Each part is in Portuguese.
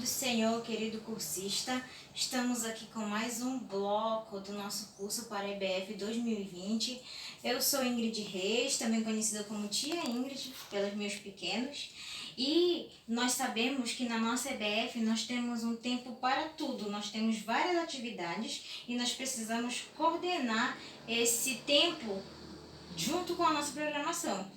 do Senhor, querido cursista. Estamos aqui com mais um bloco do nosso curso para a EBF 2020. Eu sou Ingrid Reis, também conhecida como Tia Ingrid pelos meus pequenos. E nós sabemos que na nossa EBF nós temos um tempo para tudo. Nós temos várias atividades e nós precisamos coordenar esse tempo junto com a nossa programação.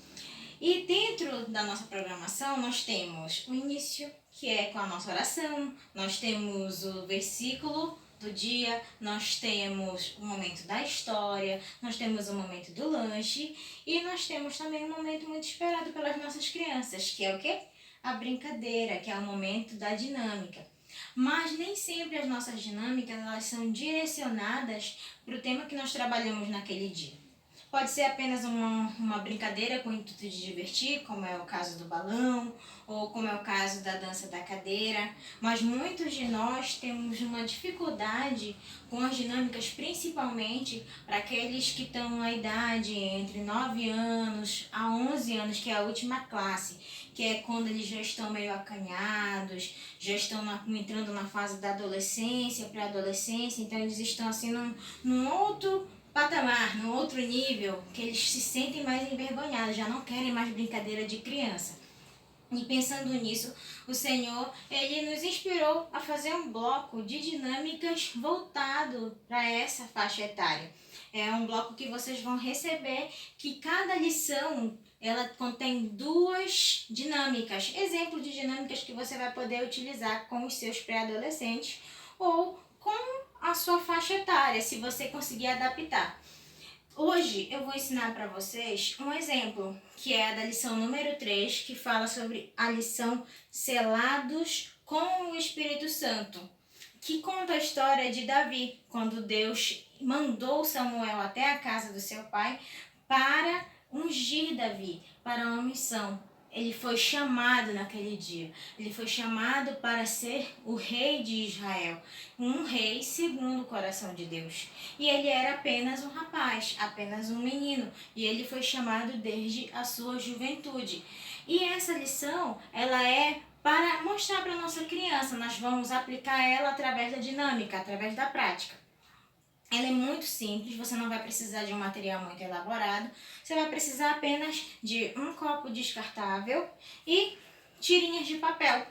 E dentro da nossa programação nós temos o início, que é com a nossa oração, nós temos o versículo do dia, nós temos o momento da história, nós temos o momento do lanche e nós temos também um momento muito esperado pelas nossas crianças, que é o quê? A brincadeira, que é o momento da dinâmica. Mas nem sempre as nossas dinâmicas elas são direcionadas para o tema que nós trabalhamos naquele dia. Pode ser apenas uma brincadeira com o intuito de divertir, como é o caso do balão, ou como é o caso da dança da cadeira, mas muitos de nós temos uma dificuldade com as dinâmicas, principalmente para aqueles que estão na idade entre 9 anos a 11 anos, que é a última classe, que é quando eles já estão meio acanhados, já estão entrando na fase da adolescência, pré-adolescência, então eles estão assim num outro patamar, num outro nível, que eles se sentem mais envergonhados, já não querem mais brincadeira de criança. E pensando nisso, o Senhor, Ele nos inspirou a fazer um bloco de dinâmicas voltado para essa faixa etária. É um bloco que vocês vão receber, que cada lição ela contém 2 dinâmicas, exemplo de dinâmicas que você vai poder utilizar com os seus pré-adolescentes ou com a sua faixa etária, se você conseguir adaptar. Hoje eu vou ensinar para vocês um exemplo, que é da lição número 3, que fala sobre a lição Selados com o Espírito Santo, que conta a história de Davi, quando Deus mandou Samuel até a casa do seu pai para ungir Davi para uma missão. Ele foi chamado naquele dia. Ele foi chamado para ser o rei de Israel. Um rei segundo o coração de Deus. E ele era apenas um rapaz, apenas um menino. E ele foi chamado desde a sua juventude. E essa lição, ela é para mostrar para a nossa criança. Nós vamos aplicar ela através da dinâmica, através da prática. Ela é muito simples, você não vai precisar de um material muito elaborado. Você vai precisar apenas de um copo descartável e tirinhas de papel.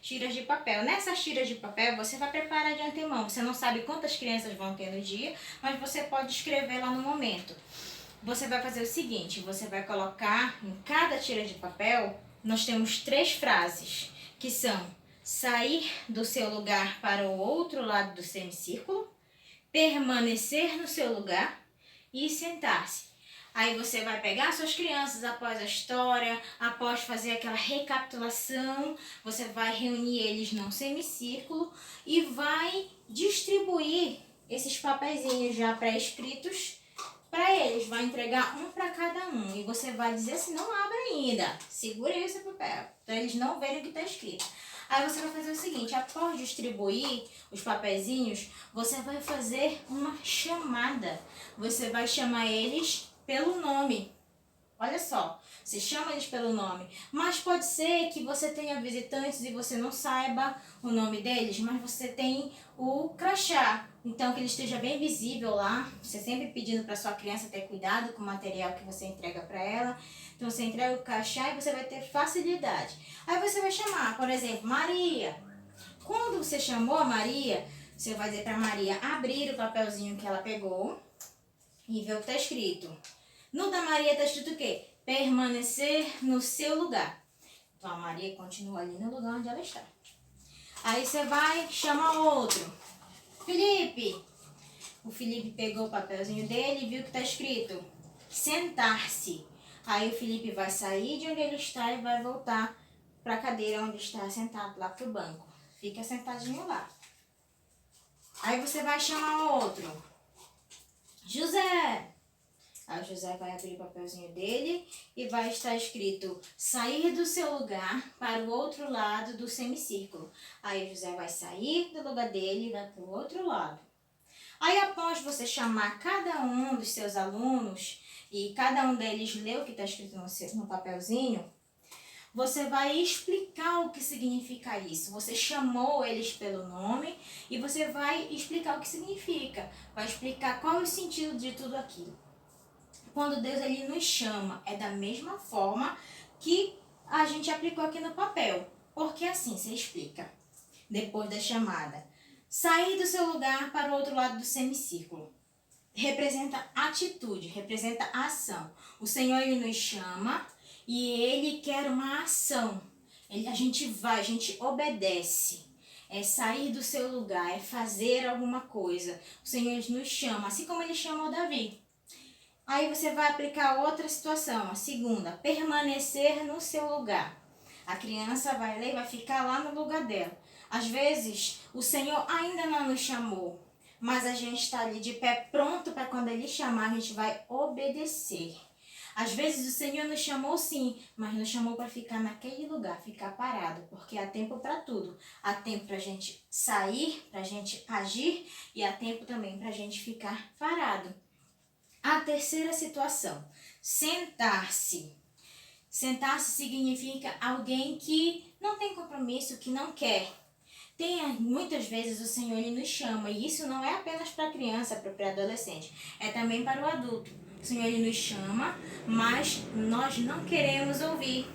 Tiras de papel. Nessas tiras de papel você vai preparar de antemão. Você não sabe quantas crianças vão ter no dia, mas você pode escrever lá no momento. Você vai fazer o seguinte, você vai colocar em cada tira de papel, nós temos 3 frases, que são sair do seu lugar para o outro lado do semicírculo, permanecer no seu lugar e sentar-se. Aí você vai pegar suas crianças após a história, após fazer aquela recapitulação, você vai reunir eles num semicírculo e vai distribuir esses papeizinhos já pré-escritos para eles. Vai entregar um para cada um e você vai dizer assim, não abre ainda, segura aí esse papel, para eles não verem o que está escrito. Aí você vai fazer o seguinte, após distribuir os papeizinhos, você vai fazer uma chamada. Você vai chamar eles pelo nome. Olha só, você chama eles pelo nome. Mas pode ser que você tenha visitantes e você não saiba o nome deles, mas você tem o crachá. Então, que ele esteja bem visível lá. Você sempre pedindo para sua criança ter cuidado com o material que você entrega para ela. Então, você entrega o crachá e você vai ter facilidade. Aí você vai chamar, por exemplo, Maria. Quando você chamou a Maria, você vai dizer para Maria abrir o papelzinho que ela pegou e ver o que está escrito. No da Maria está escrito o quê? Permanecer no seu lugar. Então, a Maria continua ali no lugar onde ela está. Aí você vai chamar outro. Felipe. O Felipe pegou o papelzinho dele e viu que está escrito sentar-se. Aí o Felipe vai sair de onde ele está e vai voltar para a cadeira onde está sentado, lá para o banco. Fica sentadinho lá. Aí você vai chamar outro. José. Aí o José vai abrir o papelzinho dele e vai estar escrito sair do seu lugar para o outro lado do semicírculo. Aí o José vai sair do lugar dele e vai para o outro lado. Aí após você chamar cada um dos seus alunos e cada um deles ler o que está escrito no papelzinho, você vai explicar o que significa isso. Você chamou eles pelo nome e você vai explicar o que significa. Vai explicar qual é o sentido de tudo aquilo. Quando Deus ele nos chama, é da mesma forma que a gente aplicou aqui no papel. Porque assim, você explica. Depois da chamada. Sair do seu lugar para o outro lado do semicírculo. Representa atitude, representa ação. O Senhor ele nos chama e ele quer uma ação. A gente vai, a gente obedece. É sair do seu lugar, é fazer alguma coisa. O Senhor ele nos chama, assim como ele chamou Davi. Aí você vai aplicar outra situação, a segunda, permanecer no seu lugar. A criança vai ler e vai ficar lá no lugar dela. Às vezes, o Senhor ainda não nos chamou, mas a gente está ali de pé pronto para quando Ele chamar, a gente vai obedecer. Às vezes o Senhor nos chamou sim, mas nos chamou para ficar naquele lugar, ficar parado, porque há tempo para tudo. Há tempo para a gente sair, para a gente agir e há tempo também para a gente ficar parado. A terceira situação, sentar-se. Sentar-se significa alguém que não tem compromisso, que não quer. Muitas vezes o Senhor ele nos chama, e isso não é apenas para a criança, para o pré-adolescente, é também para o adulto. O Senhor ele nos chama, mas nós não queremos ouvir,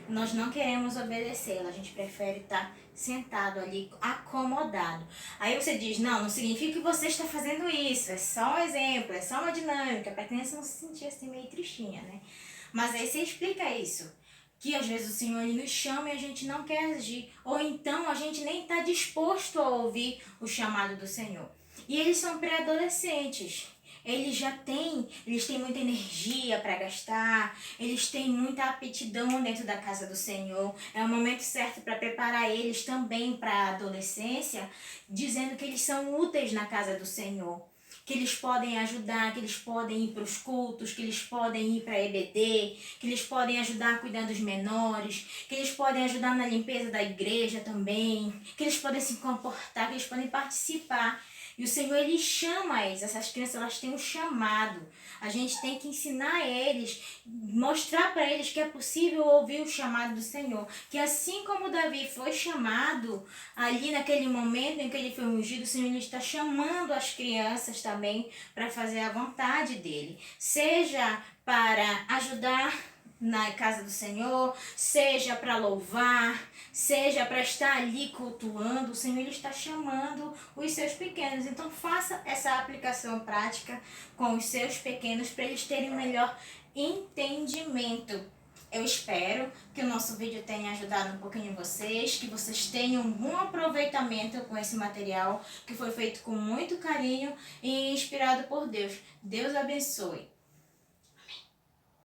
nós não queremos obedecê-lo, a gente prefere estar sentado ali, acomodado. Aí você diz, não significa que você está fazendo isso, é só um exemplo, é só uma dinâmica, para a criança não se sentir assim meio tristinha, né? Mas aí você explica isso. Que às vezes o Senhor ele nos chama e a gente não quer agir. Ou então a gente nem está disposto a ouvir o chamado do Senhor. E eles são pré-adolescentes. Eles têm muita energia para gastar, eles têm muita aptidão dentro da casa do Senhor. É o momento certo para preparar eles também para a adolescência, dizendo que eles são úteis na casa do Senhor. Que eles podem ajudar, que eles podem ir para os cultos, que eles podem ir para a EBD, que eles podem ajudar a cuidar dos menores, que eles podem ajudar na limpeza da igreja também, que eles podem se comportar, que eles podem participar. E o Senhor, Ele chama eles, essas crianças, elas têm um chamado. A gente tem que ensinar eles, mostrar para eles que é possível ouvir o chamado do Senhor. Que assim como Davi foi chamado, ali naquele momento em que ele foi ungido, o Senhor ele está chamando as crianças também para fazer a vontade dEle. Seja para ajudar na casa do Senhor, seja para louvar, seja para estar ali cultuando, o Senhor ele está chamando os seus pequenos. Então faça essa aplicação prática com os seus pequenos para eles terem um melhor entendimento. Eu espero que o nosso vídeo tenha ajudado um pouquinho vocês, que vocês tenham um bom aproveitamento com esse material que foi feito com muito carinho e inspirado por Deus. Deus abençoe.